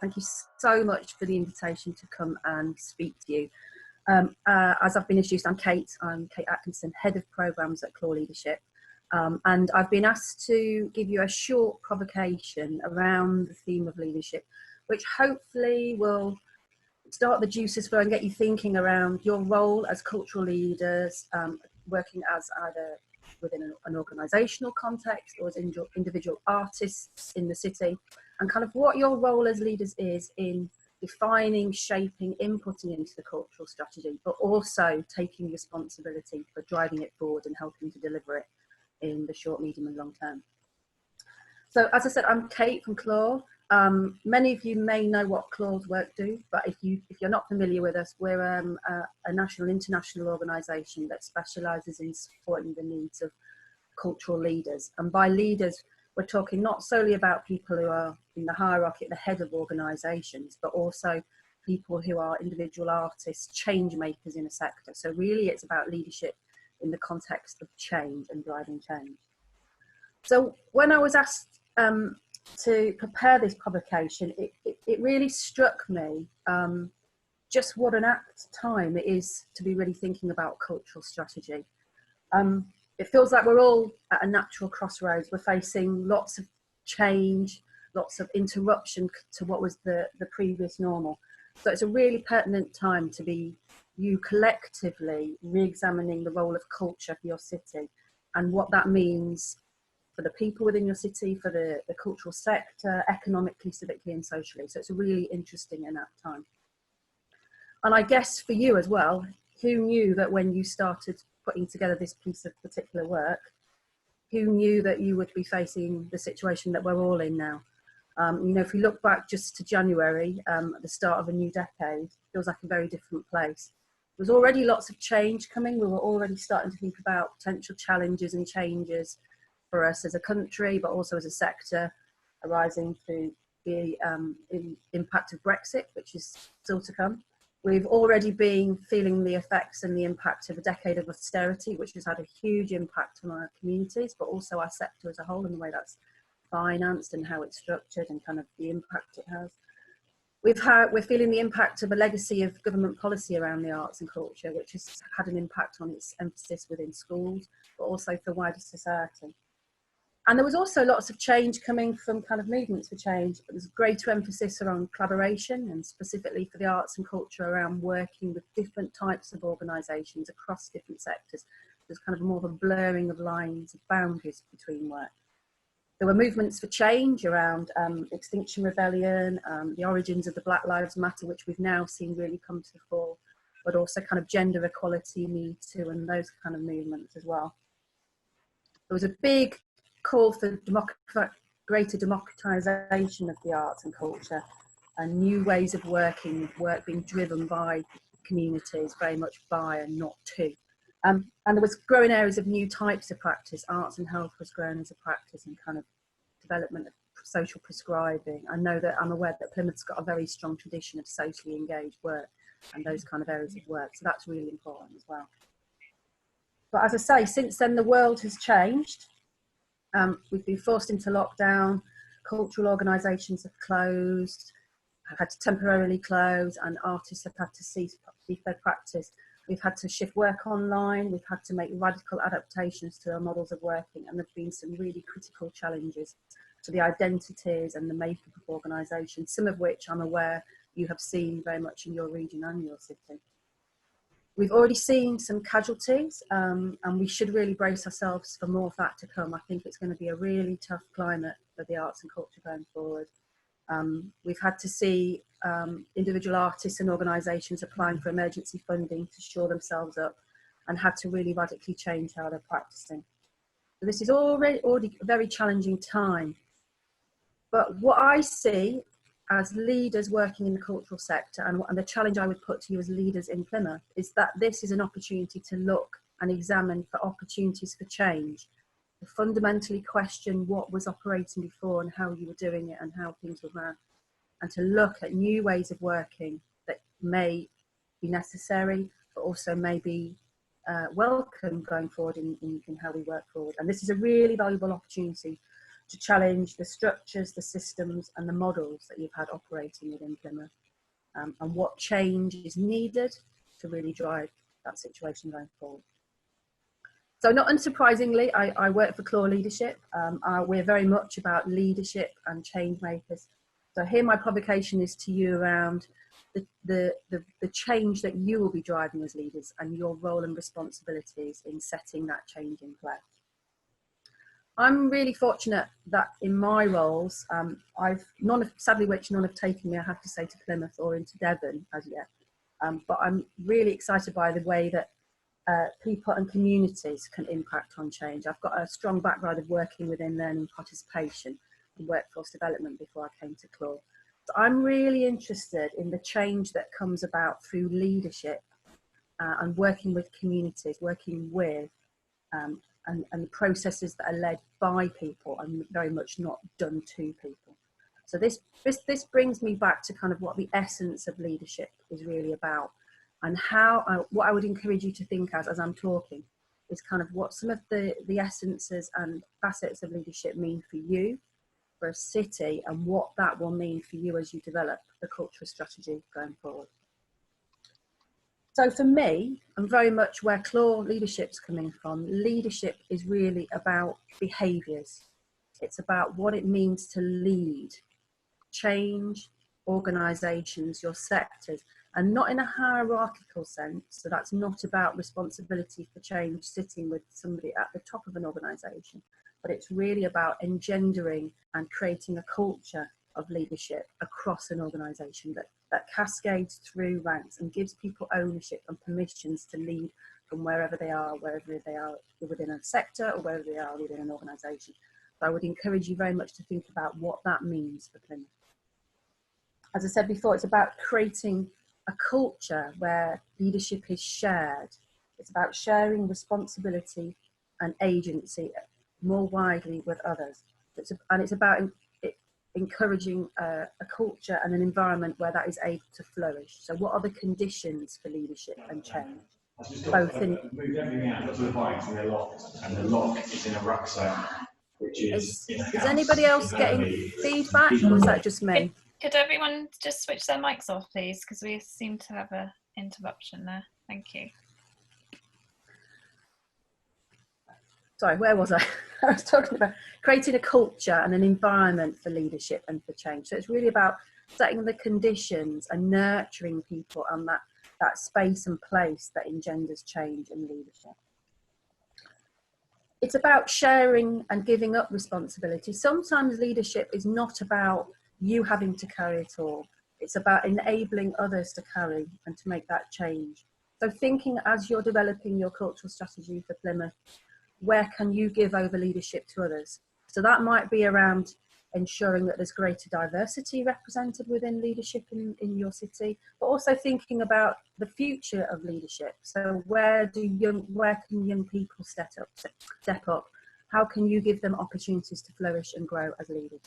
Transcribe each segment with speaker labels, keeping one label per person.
Speaker 1: Thank you so much for the invitation to come and speak to you. As I've been introduced, I'm Kate Atkinson, Head of Programmes at Claw Leadership. And I've been asked to give you a short provocation around the theme of leadership, which hopefully will start the juices flowing and get you thinking around your role as cultural leaders, working as either within an organisational context or as individual artists in the city, and kind of what your role as leaders is in defining, shaping, inputting into the cultural strategy, but also taking responsibility for driving it forward and helping to deliver it in the short, medium and long term. So as I said, I'm Kate from Claw. Many of you may know what Claw's work do, but if you're not familiar with us, we're a national, international organisation that specialises in supporting the needs of cultural leaders. And by leaders, we're talking not solely about people who are in the hierarchy at the head of organisations, but also people who are individual artists, change makers in a sector. So really it's about leadership in the context of change and driving change. So when I was asked to prepare this publication, it really struck me just what an apt time it is to be really thinking about cultural strategy. It feels like we're all at a natural crossroads. We're facing lots of change, lots of interruption to what was the previous normal. So it's a really pertinent time to be you collectively re-examining the role of culture for your city and what that means for the people within your city, for the cultural sector, economically, civically and socially. So it's a really interesting and apt time. And I guess for you as well, who knew that when you started putting together this piece of particular work, who knew that you would be facing the situation that we're all in now? You know, if we look back just to January, at the start of a new decade, it feels like a very different place. There was already lots of change coming. We were already starting to think about potential challenges and changes for us as a country, but also as a sector, arising through the impact of Brexit, which is still to come. We've already been feeling the effects and the impact of a decade of austerity, which has had a huge impact on our communities, but also our sector as a whole and the way that's financed and how it's structured and kind of the impact it has. We're feeling the impact of a legacy of government policy around the arts and culture, which has had an impact on its emphasis within schools, but also for wider society. And there was also lots of change coming from kind of movements for change, but there's greater emphasis around collaboration and specifically for the arts and culture around working with different types of organisations across different sectors. There's kind of more of a blurring of lines, of boundaries between work. There were movements for change around Extinction Rebellion, the origins of the Black Lives Matter, which we've now seen really come to the fore, but also kind of gender equality, Me Too, and those kind of movements as well. There was a big call for greater democratisation of the arts and culture and new ways of working, work being driven by communities, very much by and not to. And there was growing areas of new types of practice. Arts and health was growing as a practice and kind of development of social prescribing. I'm aware that Plymouth's got a very strong tradition of socially engaged work and those kind of areas of work. So that's really important as well. But as I say, since then the world has changed. We've been forced into lockdown, cultural organisations have closed, have had to temporarily close, and artists have had to cease their practice. We've had to shift work online, we've had to make radical adaptations to our models of working, and there have been some really critical challenges to the identities and the makeup of organisations, some of which I'm aware you have seen very much in your region and your city. We've already seen some casualties, and we should really brace ourselves for more of that to come. I think it's going to be a really tough climate for the arts and culture going forward. We've had to see individual artists and organisations applying for emergency funding to shore themselves up and had to really radically change how they're practising. So this is already a very challenging time. But what I see as leaders working in the cultural sector, and the challenge I would put to you as leaders in Plymouth, is that this is an opportunity to look and examine for opportunities for change, to fundamentally question what was operating before and how you were doing it and how things were run, and to look at new ways of working that may be necessary, but also may be welcome going forward in how we work forward. And this is a really valuable opportunity to challenge the structures, the systems and the models that you've had operating within Plymouth, and what change is needed to really drive that situation going forward. So not unsurprisingly, I work for Claw Leadership. We're very much about leadership and change makers. So here my provocation is to you around the change that you will be driving as leaders and your role and responsibilities in setting that change in place. I'm really fortunate that in my roles, sadly which none have taken me, I have to say, to Plymouth or into Devon as yet. But I'm really excited by the way that people and communities can impact on change. I've got a strong background of working within learning participation and workforce development before I came to Claw. So I'm really interested in the change that comes about through leadership and working with communities, working with and the processes that are led by people and very much not done to people. So this brings me back to kind of what the essence of leadership is really about, and what I would encourage you to think as I'm talking is kind of what some of the essences and facets of leadership mean for you, for a city, and what that will mean for you as you develop the cultural strategy going forward. So for me, I'm very much where Claw Leadership's coming from. Leadership is really about behaviours. It's about what it means to lead, change organisations, your sectors, and not in a hierarchical sense. So that's not about responsibility for change sitting with somebody at the top of an organisation, but it's really about engendering and creating a culture of leadership across an organisation that cascades through ranks and gives people ownership and permissions to lead from wherever they are within a sector or wherever they are within an organisation. So I would encourage you very much to think about what that means for Plymouth. As I said before, it's about creating a culture where leadership is shared. It's about sharing responsibility and agency more widely with others. And it's about encouraging a culture and an environment where that is able to flourish. So what are the conditions for leadership and change? Both in...
Speaker 2: Moved everything out to the bikes in the loft, and the lock is in a rucksack, which is
Speaker 1: anybody else getting feedback, or is that just me?
Speaker 3: Could everyone just switch their mics off, please? Because we seem to have an interruption there. Thank you.
Speaker 1: Sorry, where was I? I was talking about creating a culture and an environment for leadership and for change. So it's really about setting the conditions and nurturing people and that space and place that engenders change and leadership. It's about sharing and giving up responsibility. Sometimes leadership is not about you having to carry it all. It's about enabling others to carry and to make that change. So thinking as you're developing your cultural strategy for Plymouth, where can you give over leadership to others? So that might be around ensuring that there's greater diversity represented within leadership in your city, but also thinking about the future of leadership. So where can young people step up? How can you give them opportunities to flourish and grow as leaders?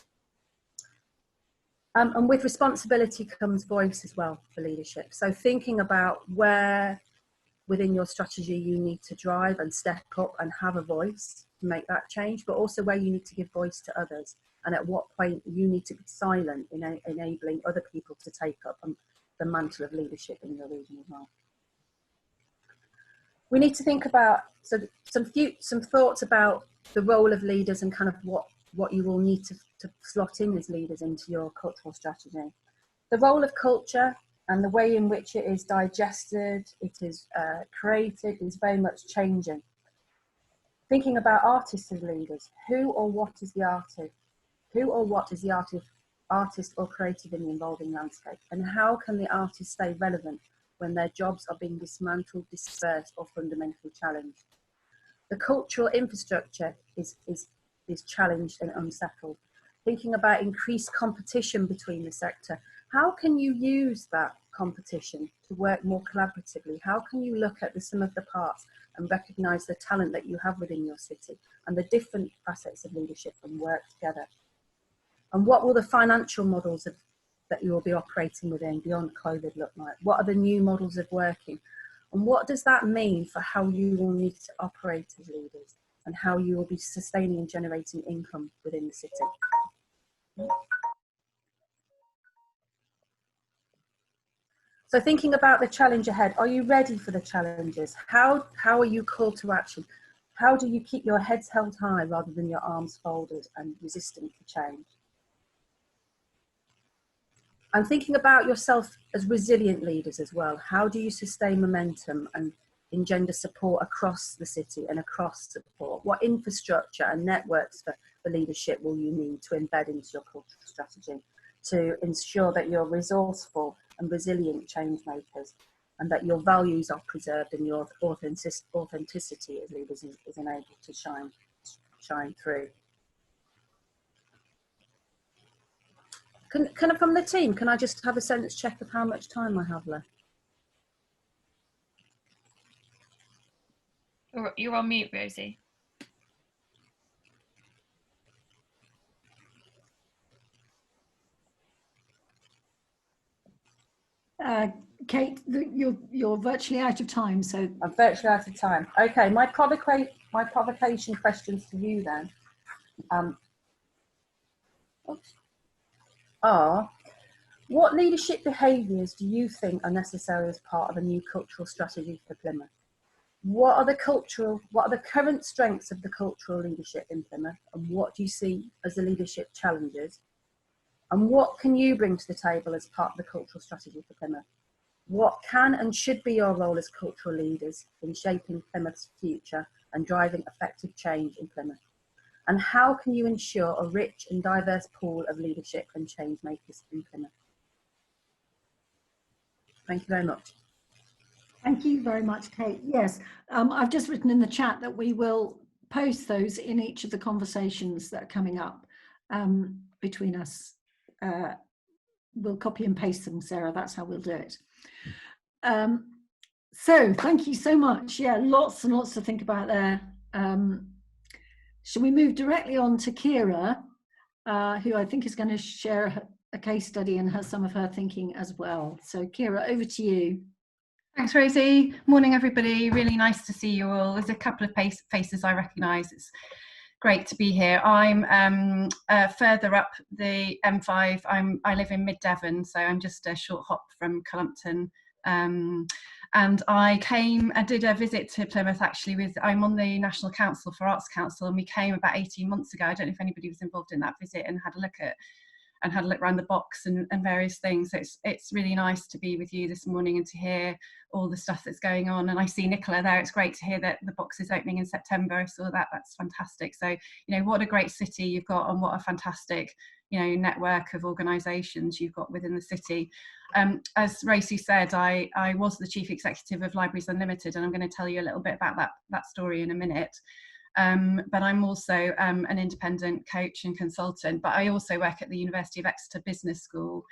Speaker 1: And with responsibility comes voice as well for leadership. So thinking about where within your strategy you need to drive and step up and have a voice to make that change, but also where you need to give voice to others, and at what point you need to be silent in enabling other people to take up the mantle of leadership in your region as well. We need to think about some thoughts about the role of leaders and kind of what you will need to slot in as leaders into your cultural strategy. The role of culture and the way in which it is digested, it is created, is very much changing. Thinking about artists as leaders, who or what is the artist? Who or what is the artist or creative in the evolving landscape? And how can the artist stay relevant when their jobs are being dismantled, dispersed, or fundamentally challenged? The cultural infrastructure is challenged and unsettled. Thinking about increased competition between the sector, how can you use that competition to work more collaboratively? How can you look at the sum of the parts and recognise the talent that you have within your city and the different facets of leadership and work together? And what will the financial models that you will be operating within beyond COVID look like? What are the new models of working? And what does that mean for how you will need to operate as leaders? and how you will be sustaining and generating income within the city. So thinking about the challenge ahead, are you ready for the challenges? How are you called to action? How do you keep your heads held high rather than your arms folded and resistant to change? And thinking about yourself as resilient leaders as well. How do you sustain momentum and engender support across the city and across support? What infrastructure and networks for leadership will you need to embed into your cultural strategy to ensure that you're resourceful and resilient change makers, and that your values are preserved and your authenticity as leaders is enabled to shine through? Can I, from the team, can I just have a sense check of how much time I have left?
Speaker 3: You're on mute, Rosie.
Speaker 4: Kate, you're virtually out of time, so
Speaker 1: I'm virtually out of time. Okay, my provocation questions to you then are: what leadership behaviours do you think are necessary as part of a new cultural strategy for Plymouth? What are the current strengths of the cultural leadership in Plymouth, and what do you see as the leadership challenges? And what can you bring to the table as part of the cultural strategy for Plymouth? What can and should be your role as cultural leaders in shaping Plymouth's future and driving effective change in Plymouth? And how can you ensure a rich and diverse pool of leadership and change makers in Plymouth? Thank you very much.
Speaker 4: thank you very much, Kate. Yes, I've just written in the chat that we will post those in each of the conversations that are coming up between us. We'll copy and paste them, Sarah. That's how we'll do it. So thank you so much. Yeah, lots and lots to think about there. Shall we move directly on to Kira, who I think is going to share a case study and has some of her thinking as well. So Kira, over to you.
Speaker 5: Thanks, Rosie. Morning, everybody. Really nice to see you all. There's a couple of faces I recognise. It's great to be here. I'm further up the M5. I live in mid-Devon, so I'm just a short hop from Cullompton. And I did a visit to Plymouth actually I'm on the National Council for Arts Council, and we came about 18 months ago. I don't know if anybody was involved in that visit and had a look around the box and various things. So it's really nice to be with you this morning and to hear all the stuff that's going on. And I see Nicola there. It's great to hear that the box is opening in September. I saw that. That's fantastic. So, what a great city you've got, and what a fantastic, network of organisations you've got within the city. As Rosie said, I was the Chief Executive of Libraries Unlimited, and I'm going to tell you a little bit about that story in a minute. But I'm also an independent coach and consultant, but I also work at the University of Exeter Business School,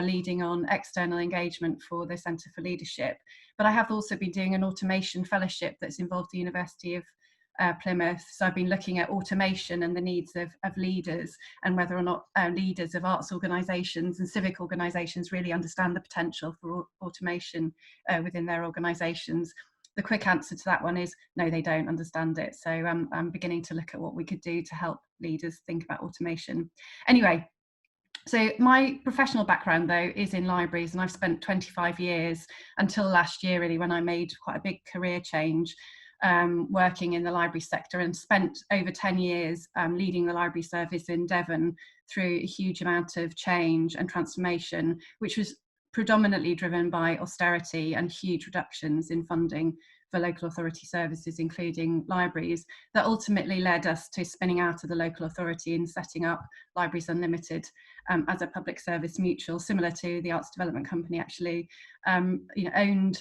Speaker 5: leading on external engagement for the Centre for Leadership. But I have also been doing an automation fellowship that's involved the University of Plymouth. So I've been looking at automation and the needs of leaders, and whether or not leaders of arts organisations and civic organisations really understand the potential for automation within their organisations. The quick answer to that one is no, they don't understand it. So I'm beginning to look at what we could do to help leaders think about automation. Anyway, so my professional background though is in libraries, and I've spent 25 years until last year really, when I made quite a big career change, working in the library sector, and spent over 10 years leading the library service in Devon through a huge amount of change and transformation, which was predominantly driven by austerity and huge reductions in funding for local authority services, including libraries, that ultimately led us to spinning out of the local authority and setting up Libraries Unlimited as a public service mutual, similar to the Arts Development Company, actually, owned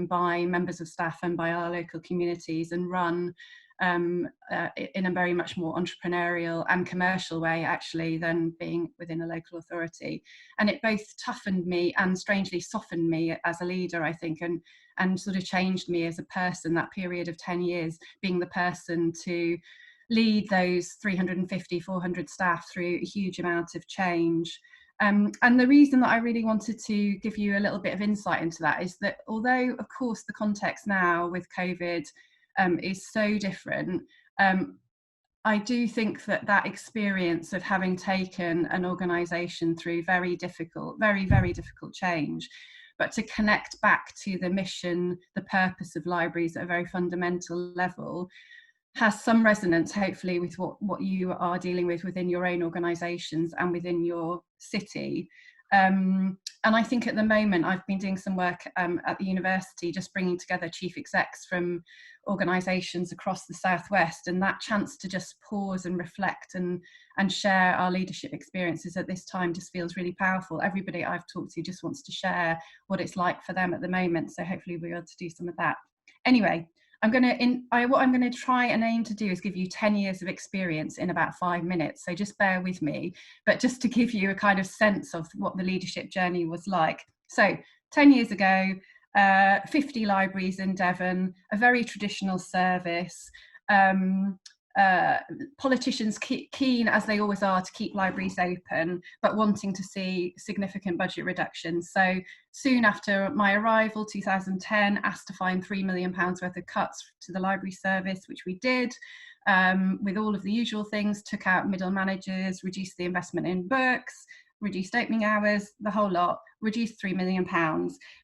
Speaker 5: by members of staff and by our local communities, and run in a very much more entrepreneurial and commercial way actually than being within a local authority. And it both toughened me and strangely softened me as a leader, I think, and sort of changed me as a person, that period of 10 years, being the person to lead those 350, 400 staff through a huge amount of change. And the reason that I really wanted to give you a little bit of insight into that is that although, of course, the context now with COVID is so different, I do think that that experience of having taken an organisation through very, very difficult change, but to connect back to the mission, the purpose of libraries at a very fundamental level, has some resonance, hopefully, with what you are dealing with within your own organisations and within your city. And I think at the moment I've been doing some work at the university, just bringing together chief execs from organisations across the Southwest, and that chance to just pause and reflect and share our leadership experiences at this time just feels really powerful. Everybody I've talked to just wants to share what it's like for them at the moment, so hopefully we'll be able to do some of that. Anyway, what I'm going to try and aim to do is give you 10 years of experience in about 5 minutes. So just bear with me, but just to give you a kind of sense of what the leadership journey was like. So 10 years ago, 50 libraries in Devon, a very traditional service, politicians keen, as they always are, to keep libraries open, but wanting to see significant budget reductions. So soon after my arrival, 2010, asked to find £3 million worth of cuts to the library service, which we did, with all of the usual things, took out middle managers, reduced the investment in books, reduced opening hours, the whole lot, reduced £3 million.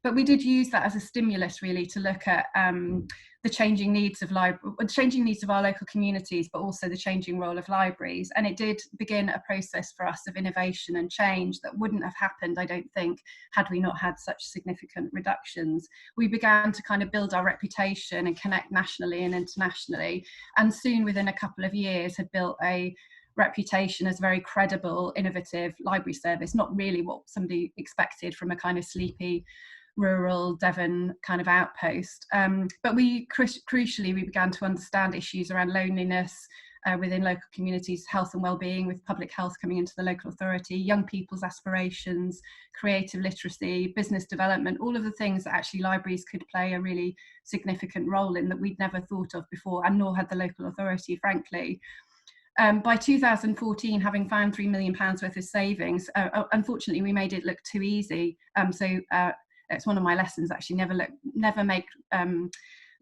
Speaker 5: But we did use that as a stimulus, really, to look at the changing needs of our local communities, but also the changing role of libraries. And it did begin a process for us of innovation and change that wouldn't have happened, I don't think, had we not had such significant reductions. We began to kind of build our reputation and connect nationally and internationally, and soon, within a couple of years, had built a reputation as a very credible, innovative library service, not really what somebody expected from a kind of sleepy, rural Devon kind of outpost. But crucially, we began to understand issues around loneliness within local communities, health and well-being, with public health coming into the local authority, young people's aspirations, creative literacy, business development, all of the things that actually libraries could play a really significant role in that we'd never thought of before, and nor had the local authority, frankly. By 2014, having found £3 million worth of savings, unfortunately, we made it look too easy. So it's one of my lessons, actually, never make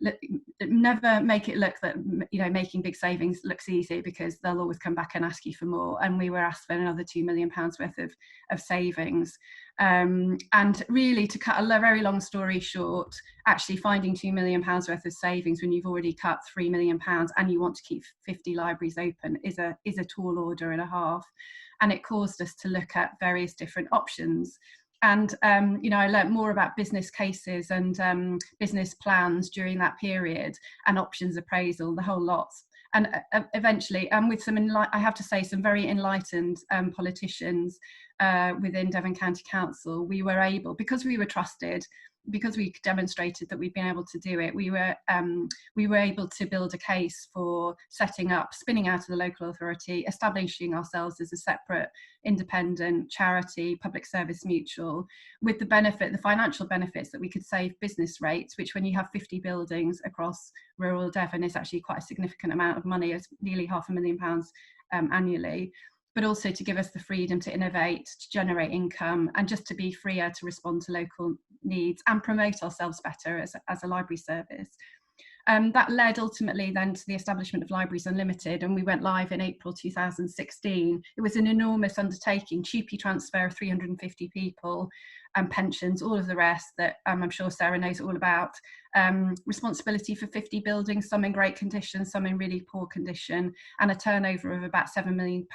Speaker 5: it look that, you know, making big savings looks easy, because they'll always come back and ask you for more. And we were asked for another £2 million worth of savings. And really, to cut a very long story short, actually finding £2 million worth of savings when you've already cut £3 million and you want to keep 50 libraries open is a tall order and a half. And it caused us to look at various different options. And, you know, I learned more about business cases and business plans during that period, and options appraisal, the whole lot. And eventually, with some, I have to say, some very enlightened politicians within Devon County Council, we were able, because we were trusted, because we demonstrated that we'd been able to do it, we were able to build a case for spinning out of the local authority, establishing ourselves as a separate, independent charity, public service mutual, with the financial benefits that we could save business rates, which, when you have 50 buildings across rural Devon, is actually quite a significant amount of money. It's nearly £500,000 annually. But also to give us the freedom to innovate, to generate income, and just to be freer to respond to local needs and promote ourselves better as a library service. That led ultimately then to the establishment of Libraries Unlimited, and we went live in April 2016. It was an enormous undertaking, cheapy transfer of 350 people, and pensions, all of the rest that I'm sure Sarah knows all about. Responsibility for 50 buildings, some in great condition, some in really poor condition, and a turnover of about £7 million.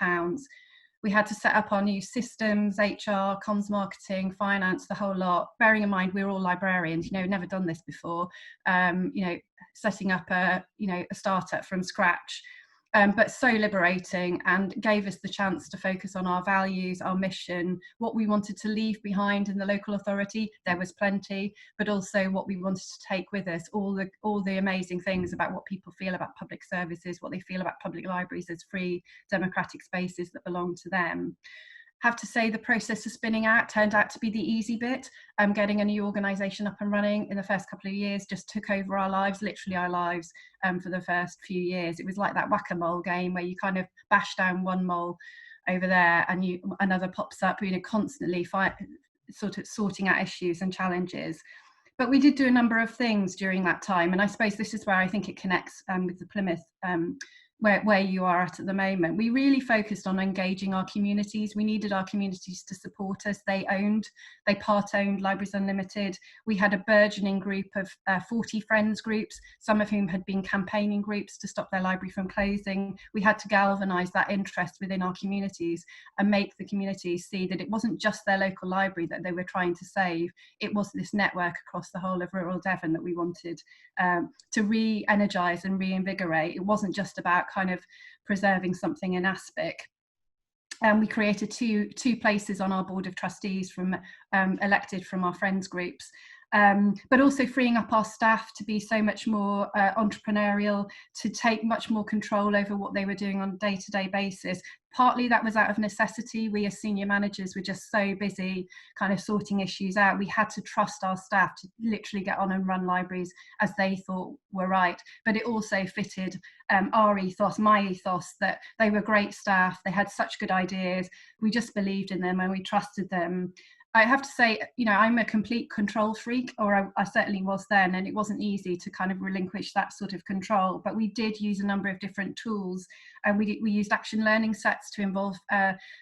Speaker 5: We had to set up our new systems, HR, comms, marketing, finance, the whole lot, bearing in mind we're all librarians, you know, never done this before, you know, setting up a startup from scratch. But so liberating, and gave us the chance to focus on our values, our mission, what we wanted to leave behind in the local authority. There was plenty, but also what we wanted to take with us, all the amazing things about what people feel about public services, what they feel about public libraries as free, democratic spaces that belong to them. Have to say, the process of spinning out turned out to be the easy bit. Getting a new organisation up and running in the first couple of years just took over our lives, literally our lives, for the first few years. It was like that whack-a-mole game where you kind of bash down one mole over there and another pops up, you know, constantly sort of sorting out issues and challenges. But we did do a number of things during that time, and I suppose this is where I think it connects with the Plymouth where you are at the moment. We really focused on engaging our communities. We needed our communities to support us. They part-owned Libraries Unlimited. We had a burgeoning group of 40 friends groups, some of whom had been campaigning groups to stop their library from closing. We had to galvanise that interest within our communities and make the communities see that it wasn't just their local library that they were trying to save. It was this network across the whole of rural Devon that we wanted to re-energise and reinvigorate. It wasn't just about kind of preserving something in Aspic. We created two places on our board of trustees from elected from our friends groups, but also freeing up our staff to be so much more entrepreneurial, to take much more control over what they were doing on a day-to-day basis. Partly that was out of necessity. We as senior managers were just so busy kind of sorting issues out. We had to trust our staff to literally get on and run libraries as they thought were right. But it also fitted our ethos, my ethos, that they were great staff. They had such good ideas. We just believed in them and we trusted them. I have to say, you know, I'm a complete control freak, or I certainly was then, and it wasn't easy to kind of relinquish that sort of control. But we did use a number of different tools, and we used action learning sets to involve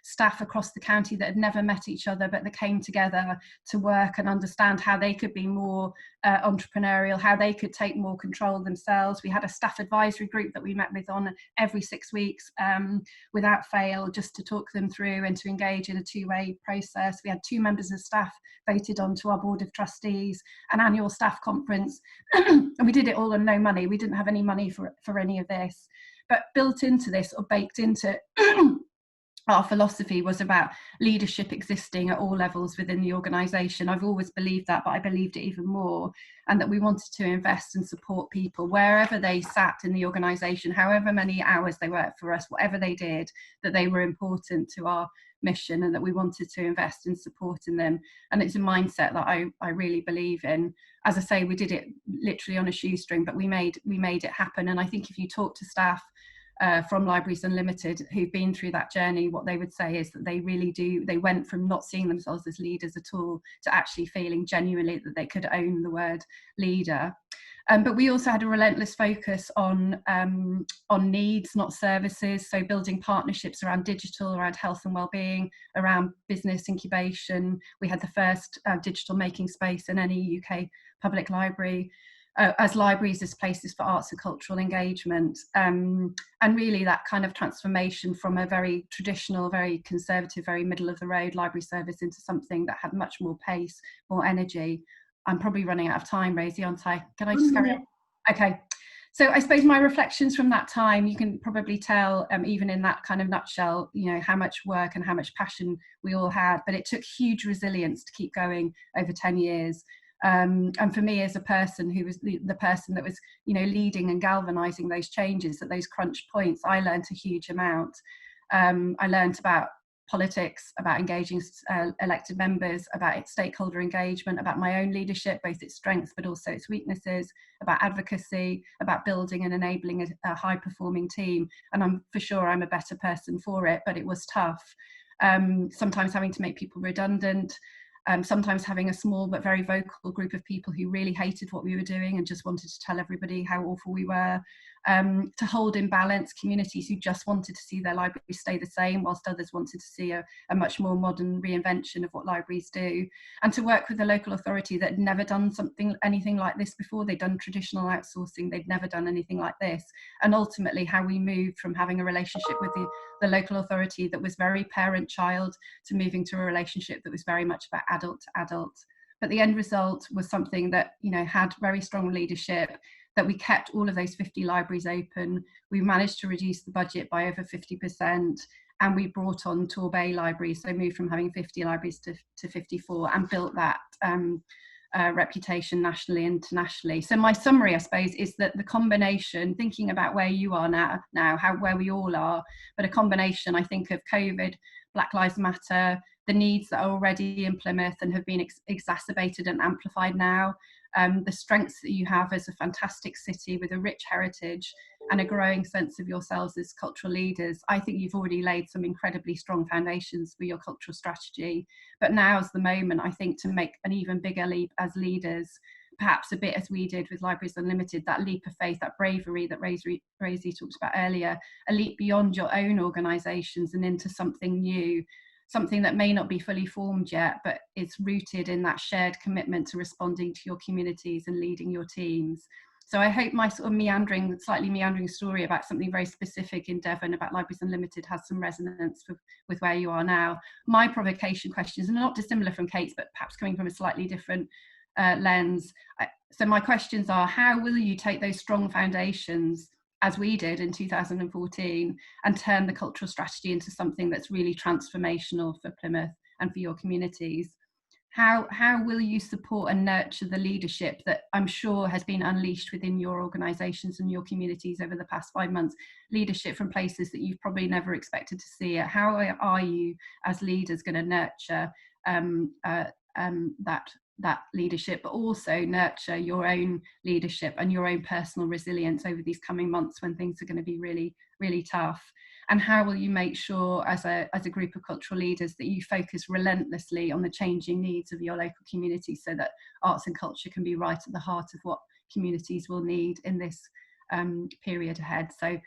Speaker 5: staff across the county that had never met each other, but that came together to work and understand how they could be more entrepreneurial, how they could take more control themselves. We had a staff advisory group that we met with on every 6 weeks without fail, just to talk them through and to engage in a two-way process. We had 2 members of staff voted onto our board of trustees, an annual staff conference, and we did it all on no money. We didn't have any money for any of this, but built into this, or baked into our philosophy, was about leadership existing at all levels within the organisation. I've always believed that, but I believed it even more, and that we wanted to invest and support people wherever they sat in the organisation, however many hours they worked for us, whatever they did, that they were important to our mission and that we wanted to invest in supporting them. And it's a mindset that I really believe in. As I say, we did it literally on a shoestring, but we made it happen. And I think if you talk to staff from Libraries Unlimited who've been through that journey, what they would say is that they really do, they went from not seeing themselves as leaders at all to actually feeling genuinely that they could own the word leader. But we also had a relentless focus on needs, not services. So building partnerships around digital, around health and wellbeing, around business incubation. We had the first digital making space in any UK public library. As libraries as places for arts and cultural engagement, and really that kind of transformation from a very traditional, very conservative, very middle of the road library service into something that had much more pace, more energy. I'm probably running out of time, Rosie, aren't I? Can I just carry on? Okay. So I suppose my reflections from that time, you can probably tell, even in that kind of nutshell, you know, how much work and how much passion we all had, but it took huge resilience to keep going over 10 years. And for me as a person who was the person that was, you know, leading and galvanizing those changes at those crunch points, I learned a huge amount. I learned about politics, about engaging elected members, about its stakeholder engagement, about my own leadership, both its strengths but also its weaknesses, about advocacy, about building and enabling a high-performing team. And I'm for sure I'm a better person for it, but it was tough. Sometimes having to make people redundant, sometimes having a small but very vocal group of people who really hated what we were doing and just wanted to tell everybody how awful we were, to hold in balance communities who just wanted to see their libraries stay the same whilst others wanted to see a much more modern reinvention of what libraries do, and to work with a local authority that had never done anything like this before. They'd done traditional outsourcing, they'd never done anything like this, and ultimately how we moved from having a relationship with the local authority that was very parent-child to moving to a relationship that was very much about adult to adult. But the end result was something that, you know, had very strong leadership, that we kept all of those 50 libraries open. We managed to reduce the budget by over 50%, and we brought on Torbay libraries, so moved from having 50 libraries to 54, and built that reputation nationally, internationally. So my summary, I suppose, is that the combination, thinking about where you are now, where we all are, but a combination, I think, of COVID, Black Lives Matter, the needs that are already in Plymouth and have been exacerbated and amplified now, the strengths that you have as a fantastic city with a rich heritage and a growing sense of yourselves as cultural leaders. I think you've already laid some incredibly strong foundations for your cultural strategy, but now's the moment, I think, to make an even bigger leap as leaders, perhaps a bit as we did with Libraries Unlimited, that leap of faith, that bravery that Rosie talked about earlier, a leap beyond your own organisations and into something new, something that may not be fully formed yet, but it's rooted in that shared commitment to responding to your communities and leading your teams. So I hope my sort of slightly meandering story about something very specific in Devon about Libraries Unlimited has some resonance with where you are now. My provocation questions are not dissimilar from Kate's, but perhaps coming from a slightly different lens. So my questions are, how will you take those strong foundations, as we did in 2014, and turn the cultural strategy into something that's really transformational for Plymouth and for your communities? How will you support and nurture the leadership that I'm sure has been unleashed within your organisations and your communities over the past 5 months? Leadership from places that you've probably never expected to see it. How are you as leaders going to nurture that leadership, but also nurture your own leadership and your own personal resilience over these coming months when things are going to be really, really tough? And how will you make sure as a group of cultural leaders that you focus relentlessly on the changing needs of your local community so that arts and culture can be right at the heart of what communities will need in this period ahead? So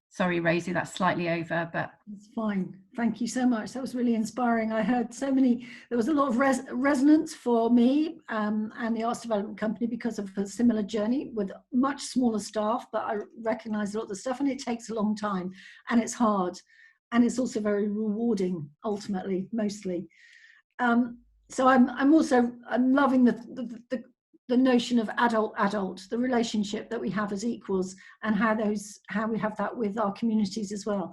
Speaker 5: sorry, Rosie, that's slightly over, but
Speaker 4: it's fine. Thank you so much. That was really inspiring. I heard so many, there was a lot of resonance for me and the Arts Development Company because of a similar journey with much smaller staff, but I recognize a lot of the stuff, and it takes a long time and it's hard, and it's also very rewarding ultimately, mostly. So I'm loving the notion of adult, the relationship that we have as equals, and how we have that with our communities as well.